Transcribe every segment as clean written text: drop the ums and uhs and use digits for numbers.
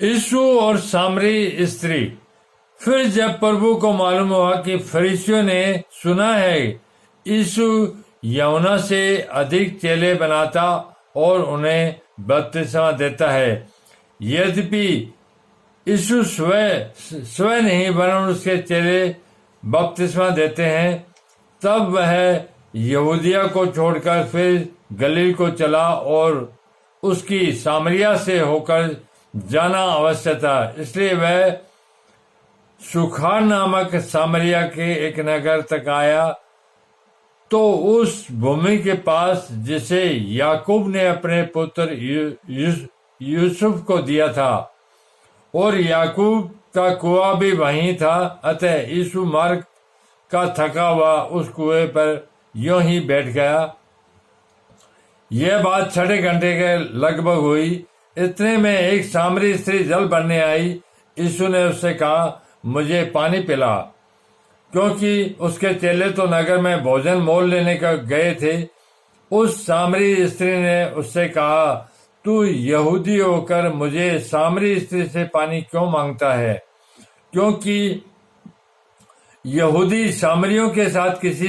यीशु और सामरी स्त्री। फिर जब प्रभु को मालूम हुआ कि फरीसियों ने सुना है यीशु यूहन्ना से अधिक चेले बनाता और उन्हें बपतिस्मा देता है, यद्यपि यीशु स्वयं नहीं वरन उसके चेले बपतिस्मा देते हैं, तब वह यहूदिया को छोड़कर फिर गलील को चला और उसकी सामरिया से होकर जाना अवश्य था। इसलिए वह सुखार नामक सामरिया के एक नगर तक आया, तो उस भूमि के पास जिसे याकूब ने अपने पुत्र यूसुफ को दिया था, और याकूब का कुआं भी वहीं था। अतः यीशु मार्ग का थका हुआ उस कुएं पर यूं ही बैठ गया। यह बात 6 घंटे के लगभग हुई। इतने में एक सामरी स्त्री जल भरने आई। यीशु ने उससे कहा, मुझे पानी पिला, क्योंकि उसके चेले तो नगर में भोजन मोल लेने का गए थे। उस सामरी स्त्री ने उससे कहा, तू यहूदी होकर मुझे सामरी स्त्री से पानी क्यों मांगता है? क्योंकि यहूदी सामरियों के साथ किसी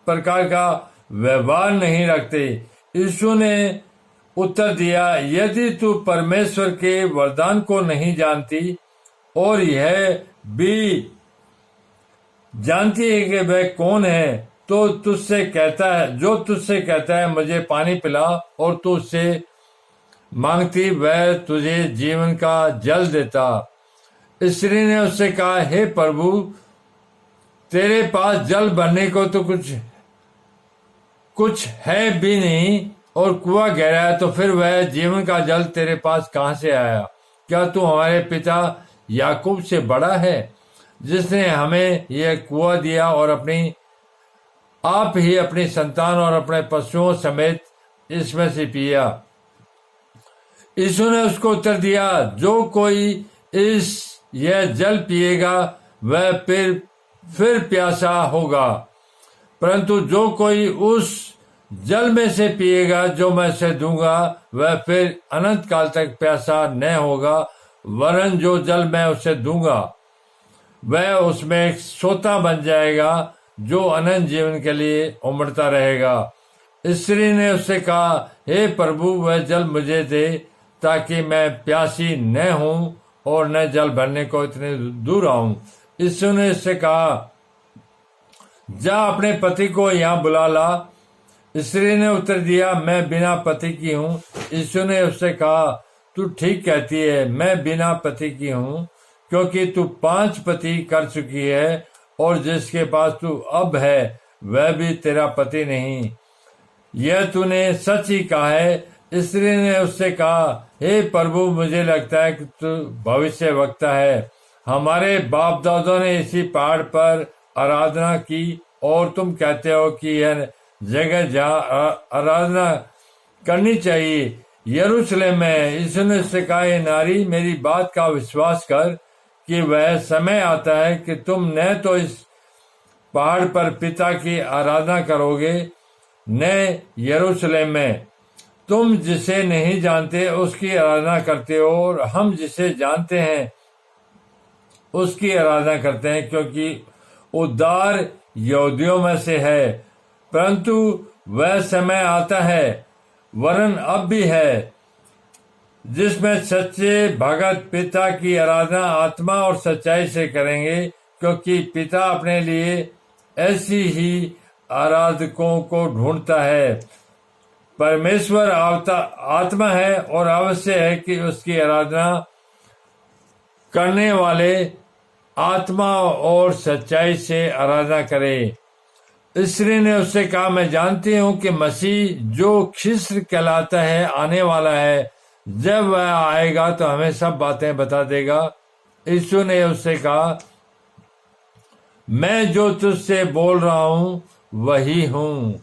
प्रकार का व्यवहार नहीं रखते। यीशु ने उत्तर दिया, यदि तू परमेश्वर के वरदान को नहीं जानती और यह भी जानती है कि वह कौन है, तो तुझसे कहता है मुझे पानी पिला, और तू उससे मांगती वह तुझे जीवन का जल देता। स्त्री ने उससे कहा, हे प्रभु, तेरे पास जल भरने को तो कुछ है भी नहीं, और कुआं गहरा है, तो फिर वह जीवन का जल तेरे पास कहां से आया? क्या तू हमारे पिता याकूब से बड़ा है, जिसने हमें यह कुआं दिया और आप ही अपनी संतान और अपने पशुओं समेत इसमें से पिया? यीशु ने उसको उत्तर दिया, जो कोई यह जल पिएगा वह फिर प्यासा होगा, परंतु जो कोई उस जल में से पिएगा जो मैं उसे दूंगा, वह फिर अनंत काल तक प्यासा न होगा, वरन जो जल मैं उसे दूंगा वह उसमें एक सोता बन जाएगा जो अनंत जीवन के लिए उमड़ता रहेगा। स्त्री ने उससे कहा, हे प्रभु, वह जल मुझे दे, ताकि मैं प्यासी न हूं और न जल भरने को इतने दूर आऊं। यीशु ने उससे कहा, जा अपने पति को यहाँ बुला ला। स्त्री ने उत्तर दिया, मैं बिना पति की हूँ। यीशु ने उससे कहा, तू ठीक कहती है, मैं बिना पति की हूँ, क्योंकि तू 5 पति कर चुकी है, और जिसके पास तू अब है वह भी तेरा पति नहीं। यह तूने सच ही कहा है। स्त्री ने उससे कहा, हे प्रभु, मुझे लगता है कि तू भविष्यवक्ता है। हमारे बाप दादों ने इसी पहाड़ पर आराधना की, और तुम कहते हो कि यह जगह जहाँ आराधना करनी चाहिए यरूशलेम में। यीशु ने उससे कहा, हे नारी, मेरी बात का विश्वास कर कि वह समय आता है कि तुम न तो इस पहाड़ पर पिता की आराधना करोगे, न यरूशलेम में। तुम जिसे नहीं जानते उसकी आराधना करते हो, और हम जिसे जानते हैं उसकी आराधना करते हैं, क्योंकि उद्धार यहूदियों में से है। परंतु वह समय आता है, वरन अब भी है, जिसमें सच्चे भगत पिता की आराधना आत्मा और सच्चाई से करेंगे, क्योंकि पिता अपने लिए ऐसी ही आराधकों को ढूंढता है। परमेश्वर आत्मा है, और अवश्य है कि उसकी आराधना करने वाले आत्मा और सच्चाई से आराधना करें। स्त्री ने उससे कहा, मैं जानती हूँ कि मसीह जो ख्रिस्त कहलाता है आने वाला है। जब वह आएगा तो हमें सब बातें बता देगा। यीशु ने उससे कहा, मैं जो तुझसे बोल रहा हूँ वही हूँ।